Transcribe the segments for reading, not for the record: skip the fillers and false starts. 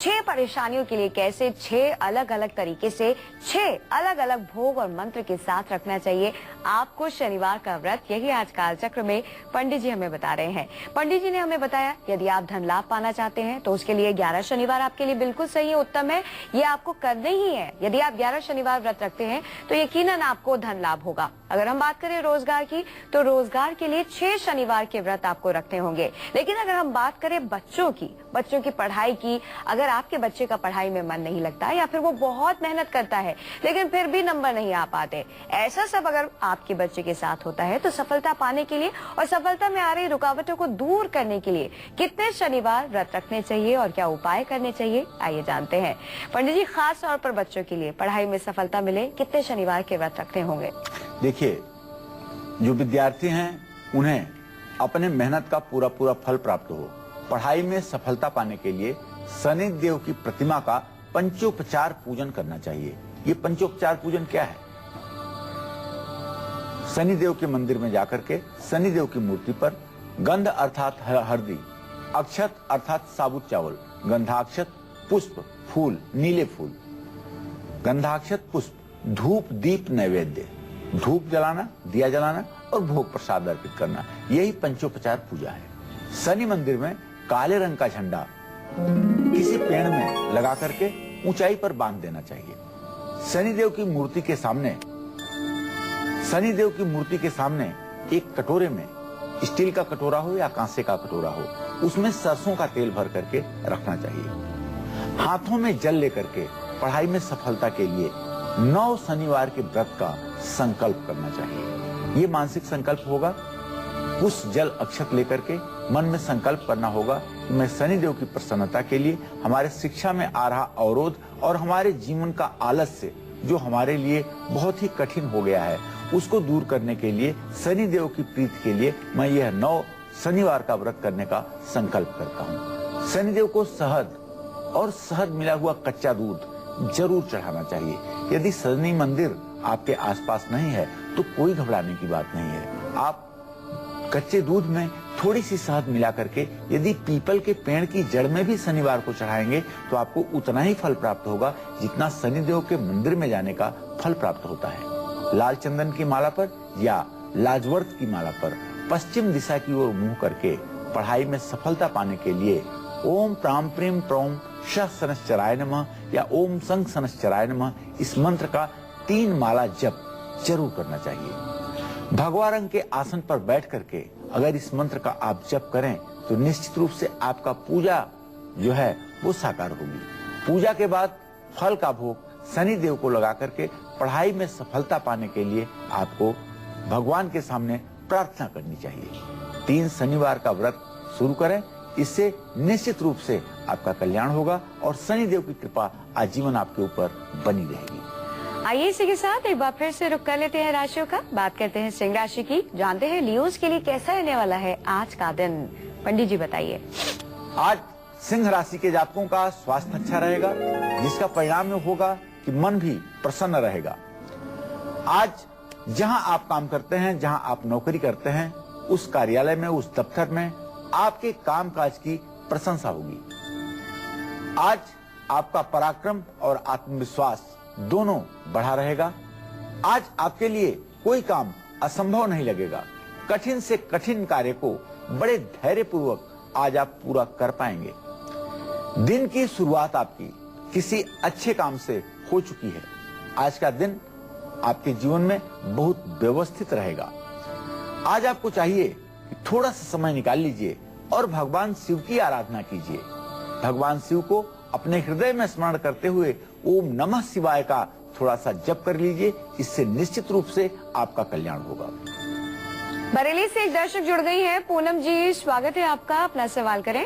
6 परेशानियों के लिए कैसे 6 अलग अलग तरीके से 6 अलग अलग भोग और मंत्र के साथ रखना चाहिए आपको शनिवार का व्रत, यही आज कालचक्र में पंडित जी हमें बता रहे हैं। पंडित जी ने हमें बताया यदि आप धन लाभ पाना चाहते हैं तो उसके लिए 11 शनिवार आपके लिए बिल्कुल सही है, उत्तम है, ये आपको करने ही है। यदि आप 11 शनिवार व्रत रखते हैं तो यकीनन आपको धन लाभ होगा। अगर हम बात करें रोजगार की तो रोजगार के लिए 6 शनिवार के व्रत आपको रखने होंगे। लेकिन अगर हम बात करें बच्चों की पढ़ाई की, अगर आपके बच्चे का पढ़ाई में मन नहीं लगता या फिर वो बहुत मेहनत करता है लेकिन फिर भी नंबर नहीं आ पाते, ऐसा सब अगर आपके बच्चे के साथ होता है तो सफलता पाने के लिए और सफलता में आ रही रुकावटों को दूर करने के लिए कितने शनिवार व्रत रखने चाहिए और क्या उपाय करने चाहिए, आइए जानते हैं। पंडित जी, खास तौर पर बच्चों के लिए पढ़ाई में सफलता मिले कितने शनिवार के व्रत रखने होंगे? देखिए, जो विद्यार्थी हैं उन्हें अपने मेहनत का पूरा फल प्राप्त हो, पढ़ाई में सफलता पाने के लिए शनि देव की प्रतिमा का पंचोपचार पूजन करना चाहिए। ये पंचोपचार पूजन क्या है? शनि देव के मंदिर में जाकर के शनि देव की मूर्ति पर गंध अर्थात हल्दी, अक्षत अर्थात साबुत चावल, गंधाक्षत पुष्प फूल, नीले फूल, गंधाक्षत पुष्प, धूप दीप नैवेद्य, धूप जलाना, दिया जलाना और भोग प्रसाद अर्पित करना, यही पंचोपचार पूजा है। शनि मंदिर में काले रंग का झंडा किसी पेड़ में लगा करके ऊंचाई पर बांध देना चाहिए। शनिदेव की मूर्ति के सामने एक कटोरे में, स्टील का कटोरा हो या कांसे का कटोरा हो, उसमें सरसों का तेल भर करके रखना चाहिए। हाथों में जल लेकर के पढ़ाई में सफलता के लिए 9 शनिवार के व्रत का संकल्प करना चाहिए। ये मानसिक संकल्प होगा। उस जल अक्षत लेकर के मन में संकल्प करना होगा कि मैं शनिदेव की प्रसन्नता के लिए हमारे शिक्षा में आ रहा अवरोध और हमारे जीवन का आलस्य जो हमारे लिए बहुत ही कठिन हो गया है, उसको दूर करने के लिए शनिदेव की प्रीति के लिए मैं यह 9 शनिवार का व्रत करने का संकल्प करता हूँ। शनिदेव को शहद मिला हुआ कच्चा दूध जरूर चढ़ाना चाहिए। यदि शनि मंदिर आपके आसपास नहीं है तो कोई घबराने की बात नहीं है। आप कच्चे दूध में थोड़ी सी शहद मिला करके यदि पीपल के पेड़ की जड़ में भी शनिवार को चढ़ाएंगे तो आपको उतना ही फल प्राप्त होगा जितना शनिदेव के मंदिर में जाने का फल प्राप्त होता है। लाल चंदन की माला पर या लाजवर्त की माला पर पश्चिम दिशा की ओर मुंह करके पढ़ाई में सफलता पाने के लिए ओम प्राम प्रीम प्रौम श शनश्चराय नमः या ओम संग शनश्चराय नमः इस मंत्र का 3 माला जप जरूर करना चाहिए। भगवा रंग के आसन पर बैठ करके अगर इस मंत्र का आप जप करें तो निश्चित रूप से आपका पूजा जो है वो साकार होगी। पूजा के बाद फल का भोग शनि देव को लगा करके पढ़ाई में सफलता पाने के लिए आपको भगवान के सामने प्रार्थना करनी चाहिए। 3 शनिवार का व्रत शुरू करें, इससे निश्चित रूप से आपका कल्याण होगा और शनि देव की कृपा आजीवन आपके ऊपर बनी रहेगी। आइए इसी के साथ एक बार फिर से रुक कर लेते हैं राशियों का, बात करते हैं सिंह राशि की, जानते हैं लियोज के लिए कैसा रहने वाला है आज का दिन। पंडित जी बताइए। आज सिंह राशि के जातकों का स्वास्थ्य अच्छा रहेगा, जिसका परिणाम होगा कि मन भी प्रसन्न रहेगा। आज जहां आप काम करते हैं, जहां आप नौकरी करते हैं, उस कार्यालय में, उस दफ्तर में आपके कामकाज की प्रशंसा होगी। आज आपका पराक्रम और आत्मविश्वास दोनों बढ़ा रहेगा। आज आपके लिए कोई काम असंभव नहीं लगेगा। कठिन से कठिन कार्य को बड़े धैर्यपूर्वक आज आप पूरा कर पाएंगे। दिन की शुरुआत आपकी किसी अच्छे काम से हो चुकी है। आज का दिन आपके जीवन में बहुत व्यवस्थित रहेगा। आज आपको चाहिए कि थोड़ा सा समय निकाल लीजिए और भगवान शिव की आराधना कीजिए। भगवान शिव को अपने हृदय में स्मरण करते हुए ओम नमः शिवाय का थोड़ा सा जप कर लीजिए, इससे निश्चित रूप से आपका कल्याण होगा। बरेली से एक दर्शक जुड़ गई है, पूनम जी, स्वागत है आपका, अपना सवाल करें।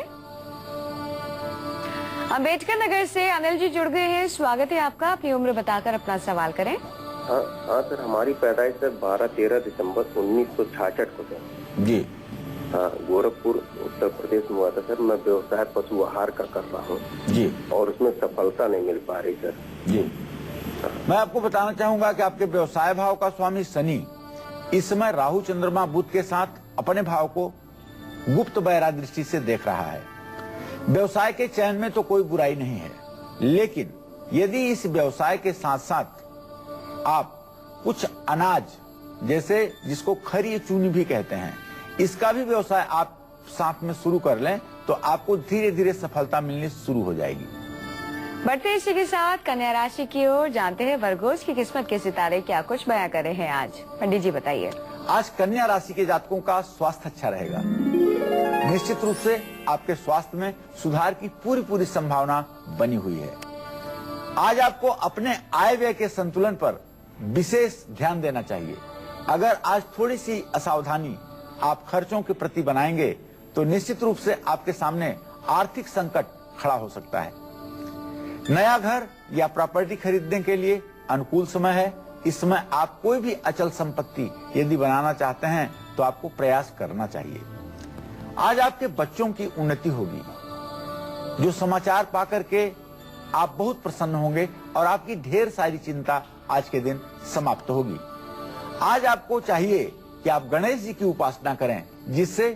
अम्बेडकर नगर से अनिल जी जुड़ गए हैं, स्वागत है आपका, अपनी उम्र बताकर अपना सवाल करें। हाँ सर, हमारी पैदाइश सर 12-13 दिसंबर 1966 को सर। जी हाँ, गोरखपुर उत्तर प्रदेश में हुआ था सर। मैं व्यवसाय पशु आहार का कर रहा हूँ जी, और उसमें सफलता नहीं मिल पा रही सर जी। मैं आपको बताना चाहूंगा कि आपके व्यवसाय भाव का स्वामी शनि इस समय राहु चंद्रमा बुध के साथ अपने भाव को गुप्त बहरा दृष्टि से देख रहा है। व्यवसाय के चयन में तो कोई बुराई नहीं है, लेकिन यदि इस व्यवसाय के साथ साथ आप कुछ अनाज, जैसे जिसको खरी चूनी भी कहते हैं, इसका भी व्यवसाय आप साथ में शुरू कर लें तो आपको धीरे धीरे सफलता मिलनी शुरू हो जाएगी। बढ़ते इसी के साथ कन्या राशि की ओर जानते हैं वर्गोज की किस्मत के सितारे क्या कुछ बयां कर रहे हैं आज। पंडित जी बताइए। आज कन्या राशि के जातकों का स्वास्थ्य अच्छा रहेगा। निश्चित रूप से आपके स्वास्थ्य में सुधार की पूरी संभावना बनी हुई है। आज आपको अपने आय व्यय के संतुलन पर विशेष ध्यान देना चाहिए। अगर आज थोड़ी सी असावधानी आप खर्चों के प्रति बनाएंगे तो निश्चित रूप से आपके सामने आर्थिक संकट खड़ा हो सकता है। नया घर या प्रॉपर्टी खरीदने के लिए अनुकूल समय है। इस समय आप कोई भी अचल संपत्ति यदि बनाना चाहते हैं तो आपको प्रयास करना चाहिए। आज आपके बच्चों की उन्नति होगी, जो समाचार पाकर के आप बहुत प्रसन्न होंगे और आपकी ढेर सारी चिंता आज के दिन समाप्त होगी। आज आपको चाहिए कि आप गणेश जी की उपासना करें, जिससे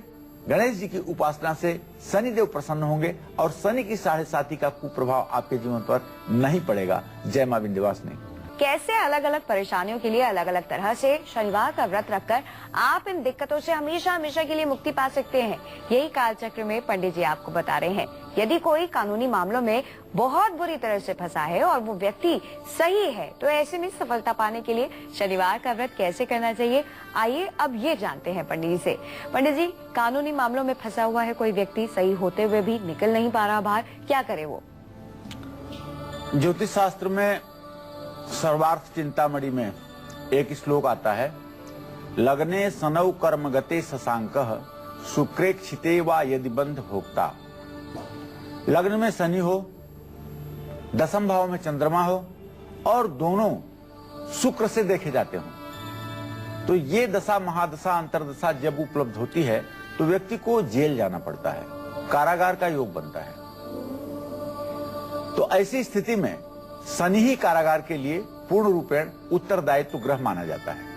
गणेश जी की उपासना से शनिदेव प्रसन्न होंगे और शनि की 7.5 का कुप्रभाव आपके जीवन पर नहीं पड़ेगा। जय मां विंध्यवासिनी। कैसे अलग अलग परेशानियों के लिए अलग अलग तरह से शनिवार का व्रत रखकर आप इन दिक्कतों से हमेशा हमेशा के लिए मुक्ति पा सकते हैं, यही कालचक्र में पंडित जी आपको बता रहे हैं। यदि कोई कानूनी मामलों में बहुत बुरी तरह से फंसा है और वो व्यक्ति सही है, तो ऐसे में सफलता पाने के लिए शनिवार का व्रत कैसे करना चाहिए, आइए अब ये जानते हैं पंडित जी से। पंडित जी, कानूनी मामलों में फंसा हुआ है कोई व्यक्ति, सही होते हुए भी निकल नहीं पा रहा बाहर, क्या करे वो? ज्योतिष शास्त्र में सर्वार्थ चिंतामणि में एक श्लोक आता है, लग्ने सनौ कर्मगते शशांकः शुक्रे क्षिते वा यदि बंध भोक्ता। लग्न में शनि हो, दशम भाव में चंद्रमा हो और दोनों शुक्र से देखे जाते हो, तो ये दशा महादशा अंतरदशा जब उपलब्ध होती है तो व्यक्ति को जेल जाना पड़ता है, कारागार का योग बनता है। तो ऐसी स्थिति में शनि ही कारागार के लिए पूर्ण रूपेण उत्तरदायित्व ग्रह माना जाता है।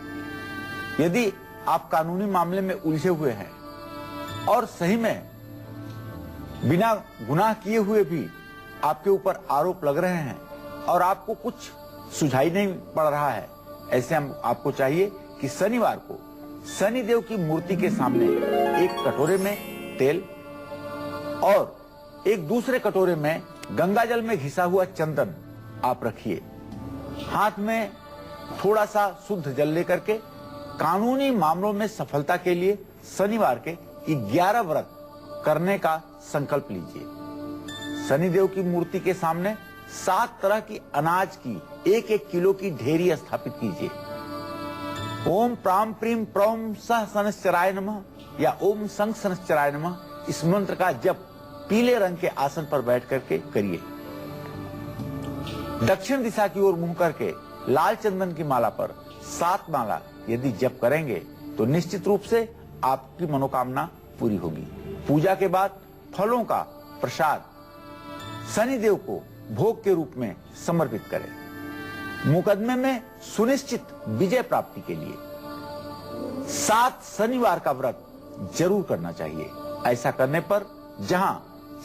यदि आप कानूनी मामले में उलझे हुए हैं और सही में बिना गुनाह किए हुए भी आपके ऊपर आरोप लग रहे हैं और आपको कुछ सुझाई नहीं पड़ रहा है, ऐसे हम आपको चाहिए कि शनिवार को शनिदेव की मूर्ति के सामने एक कटोरे में तेल और एक दूसरे कटोरे में गंगाजल में घिसा हुआ चंदन आप रखिए। हाथ में थोड़ा सा शुद्ध जल लेकर के कानूनी मामलों में सफलता के लिए शनिवार के 11 व्रत करने का संकल्प लीजिए। शनिदेव की मूर्ति के सामने 7 तरह की अनाज की 1-1 किलो की ढेरी स्थापित कीजिए। ओम प्राम प्रीम प्रौम सह शनश्चराय नमः या ओम संग शनश्चराय नमः, इस मंत्र का जप पीले रंग के आसन पर बैठ करके करिए। दक्षिण दिशा की ओर मुंह करके लाल चंदन की माला पर 7 माला यदि जप करेंगे तो निश्चित रूप से आपकी मनोकामना पूरी होगी। पूजा के बाद फलों का प्रसाद शनिदेव को भोग के रूप में समर्पित करें। मुकदमे में सुनिश्चित विजय प्राप्ति के लिए 7 शनिवार का व्रत जरूर करना चाहिए। ऐसा करने पर जहां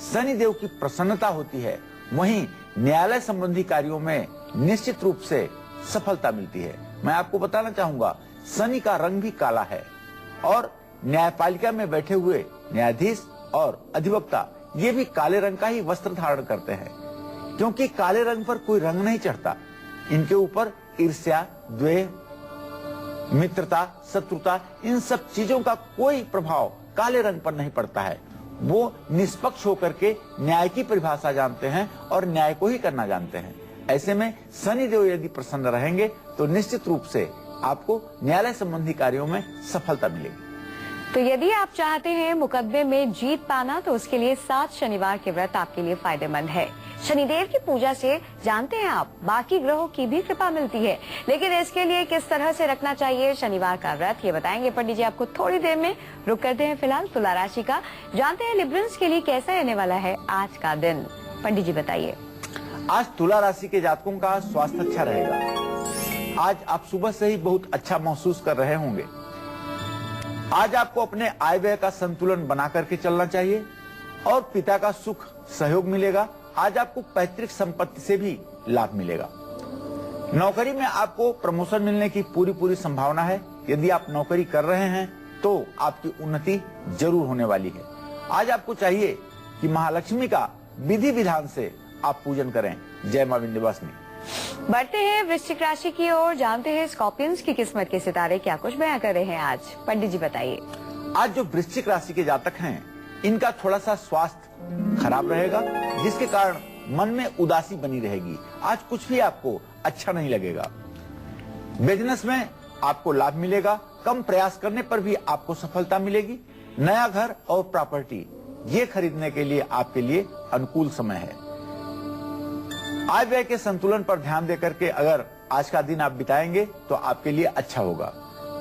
शनिदेव की प्रसन्नता होती है, वहीं न्यायालय संबंधी कार्यों में निश्चित रूप से सफलता मिलती है। मैं आपको बताना चाहूंगा, शनि का रंग भी काला है और न्यायपालिका में बैठे हुए न्यायाधीश और अधिवक्ता ये भी काले रंग का ही वस्त्र धारण करते हैं, क्योंकि काले रंग पर कोई रंग नहीं चढ़ता। इनके ऊपर ईर्ष्या, द्वेष, मित्रता, शत्रुता, इन सब चीजों का कोई प्रभाव काले रंग पर नहीं पड़ता है। वो निष्पक्ष होकर के न्याय की परिभाषा जानते हैं और न्याय को ही करना जानते हैं। ऐसे में शनिदेव यदि प्रसन्न रहेंगे तो निश्चित रूप से आपको न्यायालय संबंधी कार्यों में सफलता मिलेगी। तो यदि आप चाहते हैं मुकदमे में जीत पाना, तो उसके लिए 7 शनिवार के व्रत आपके लिए फायदेमंद है। शनिदेव की पूजा से जानते हैं आप बाकी ग्रहों की भी कृपा मिलती है, लेकिन इसके लिए किस तरह से रखना चाहिए शनिवार का व्रत, ये बताएंगे पंडित जी आपको थोड़ी देर में। रुक करते हैं फिलहाल तुला राशि का, जानते हैं लिब्रंस के लिए कैसा रहने वाला है आज का दिन। पंडित जी बताइए। आज तुला राशि के जातकों का स्वास्थ्य अच्छा रहेगा। आज आप सुबह से ही बहुत अच्छा महसूस कर रहे होंगे। आज आपको अपने आय व्यय का संतुलन बना करके चलना चाहिए और पिता का सुख सहयोग मिलेगा। आज आपको पैतृक संपत्ति से भी लाभ मिलेगा। नौकरी में आपको प्रमोशन मिलने की पूरी संभावना है। यदि आप नौकरी कर रहे हैं तो आपकी उन्नति जरूर होने वाली है। आज आपको चाहिए कि महालक्ष्मी का विधि विधान से आप पूजन करें। जय मां विंध्यवासिनी। बढ़ते हैं वृश्चिक राशि की ओर, जानते हैं स्कॉर्पियंस की किस्मत के सितारे क्या कुछ बयां कर रहे हैं आज। पंडित जी बताइए। आज जो वृश्चिक राशि के जातक हैं, इनका थोड़ा सा स्वास्थ्य खराब रहेगा, जिसके कारण मन में उदासी बनी रहेगी। आज कुछ भी आपको अच्छा नहीं लगेगा। बिजनेस में आपको लाभ मिलेगा। कम प्रयास करने पर भी आपको सफलता मिलेगी। नया घर और प्रॉपर्टी ये खरीदने के लिए आपके लिए अनुकूल समय है। आय व्यय के संतुलन पर ध्यान देकर के अगर आज का दिन आप बिताएंगे तो आपके लिए अच्छा होगा।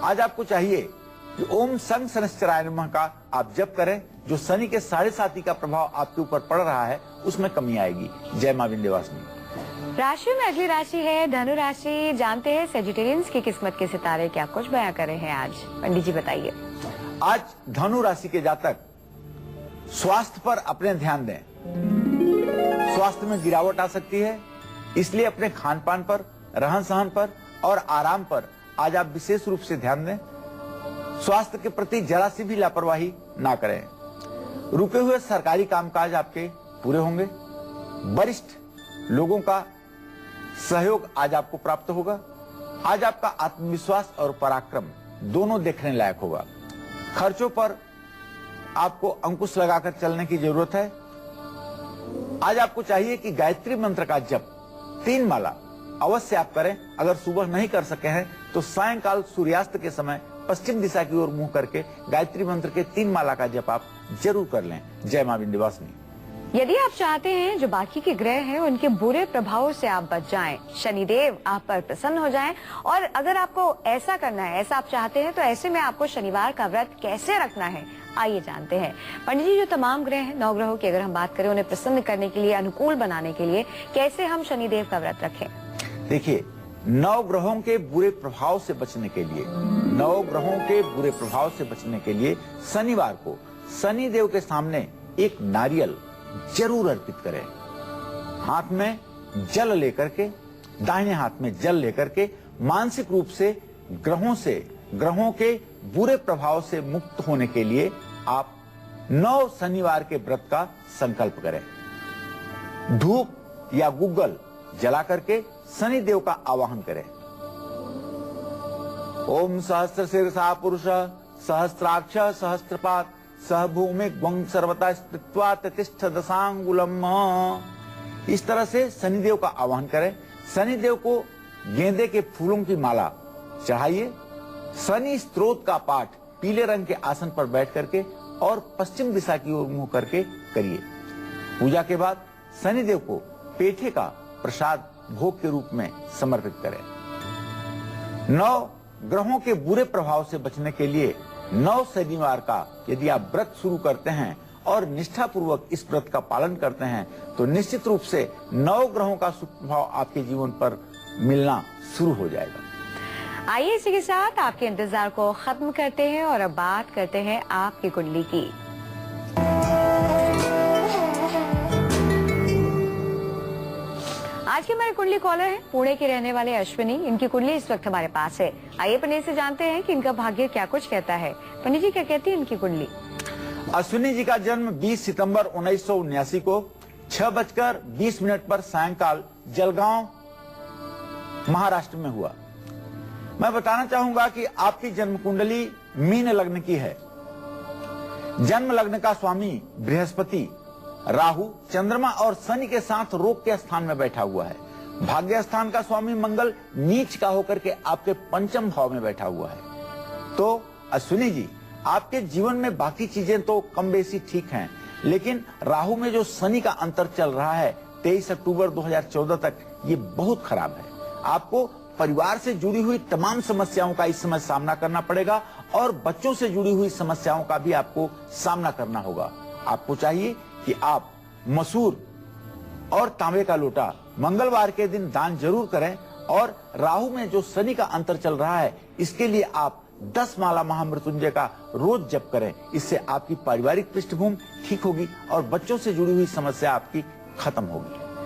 आज आपको चाहिए कि ओम संग शनिश्चराय नमः का आप जप करें। जो शनि के 7.5 का प्रभाव आपके ऊपर पड़ रहा है उसमें कमी आएगी। जय मां विंध्यवासिनी। राशि में अगली राशि है धनु राशि। जानते हैं सेजिटेरियंस की किस्मत के सितारे क्या कुछ बयां कर रहे हैं आज। पंडित जी बताइए। आज धनु राशि के जातक स्वास्थ्य पर अपने ध्यान दें। स्वास्थ्य में गिरावट आ सकती है, इसलिए अपने खान पान पर, रहन सहन पर और आराम पर आज आप विशेष रूप से ध्यान दें। स्वास्थ्य के प्रति जरा सी भी लापरवाही ना करें। रुके हुए सरकारी कामकाज आपके पूरे होंगे। वरिष्ठ लोगों का सहयोग आज आपको प्राप्त होगा। आज आपका आत्मविश्वास और पराक्रम दोनों देखने लायक होगा। खर्चों पर आपको अंकुश लगाकर चलने की जरूरत है। आज आपको चाहिए कि गायत्री मंत्र का जप 3 माला अवश्य आप करें। अगर सुबह नहीं कर सके हैं तो सायंकाल सूर्यास्त के समय पश्चिम दिशा की ओर मुंह करके गायत्री मंत्र के 3 माला का जप आप जरूर कर लें। जय मां विंध्यवासिनी। यदि आप चाहते हैं जो बाकी के ग्रह हैं उनके बुरे प्रभावों से आप बच जाएं, शनिदेव आप पर प्रसन्न हो जाएं, और अगर आपको ऐसा करना है, ऐसा आप चाहते हैं, तो ऐसे में आपको शनिवार का व्रत कैसे रखना है आइए जानते हैं। पंडित जी, जो तमाम ग्रह हैं, 9 ग्रहों की अगर हम बात करें, उन्हें प्रसन्न करने के लिए, अनुकूल बनाने के लिए कैसे हम शनिदेव का व्रत रखें? देखिए, 9 ग्रहों के बुरे प्रभाव से बचने के लिए, 9 ग्रहों के बुरे प्रभाव से बचने के लिए शनिवार को शनिदेव के सामने एक नारियल जरूर अर्पित करें। हाथ में जल लेकर के, दाहिने हाथ में जल लेकर के मानसिक रूप से ग्रहों के बुरे प्रभाव से मुक्त होने के लिए आप 9 शनिवार के व्रत का संकल्प करें। धूप या गुग्गल जला करके शनिदेव का आवाहन करें। ओम सहस्त्र शीर्षा पुरुष सहस्त्राक्ष सहस्त्रपात सह भूमि ग्वं सर्वता स्थित्वा ततिष्ठ दशांगुलम। इस तरह से शनिदेव का आवाहन करें। शनिदेव को गेंदे के फूलों की माला चढ़ाइए। शनि स्तोत्र का पाठ पीले रंग के आसन पर बैठ करके और पश्चिम दिशा की ओर मुंह करके करिए। पूजा के बाद शनिदेव को पेठे का प्रसाद भोग के रूप में समर्पित करें। 9 ग्रहों के बुरे प्रभाव से बचने के लिए 9 शनिवार का यदि आप व्रत शुरू करते हैं और निष्ठापूर्वक इस व्रत का पालन करते हैं तो निश्चित रूप से 9 ग्रहों का शुभ प्रभाव आपके जीवन पर मिलना शुरू हो जाएगा। आइए इसी के साथ आपके इंतजार को खत्म करते हैं और अब बात करते हैं आपकी कुंडली की। आज के हमारे कुंडली कॉलर हैं पुणे के रहने वाले अश्विनी। इनकी कुंडली इस वक्त हमारे पास है। आइए पंडित से जानते हैं कि इनका भाग्य क्या कुछ कहता है। पंडित जी, क्या कहती है इनकी कुंडली? अश्विनी जी का जन्म 20 सितंबर 1979 को 6:20 पर सायंकाल जलगांव महाराष्ट्र में हुआ। मैं बताना चाहूंगा कि आपकी जन्म कुंडली मीन लग्न की है। जन्म लग्न का स्वामी बृहस्पति, राहु, चंद्रमा और शनि के साथ रोग के स्थान में बैठा हुआ है। भाग्य स्थान का स्वामी मंगल नीच का होकर के आपके पंचम भाव में बैठा हुआ है। तो अश्विनी जी, आपके जीवन में बाकी चीजें तो कम बेसी ठीक हैं, लेकिन राहु में जो शनि का अंतर चल रहा है 23 अक्टूबर 2014 तक, ये बहुत खराब है। आपको परिवार से जुड़ी हुई तमाम समस्याओं का इस समय सामना करना पड़ेगा और बच्चों से जुड़ी हुई समस्याओं का भी आपको सामना करना होगा। आपको चाहिए कि आप मसूर और तांबे का लोटा मंगलवार के दिन दान जरूर करें और राहु में जो शनि का अंतर चल रहा है इसके लिए आप 10 माला महामृत्युंजय का रोज जप करें। इससे आपकी पारिवारिक पृष्ठभूमि ठीक होगी और बच्चों से जुड़ी हुई समस्या आपकी खत्म होगी।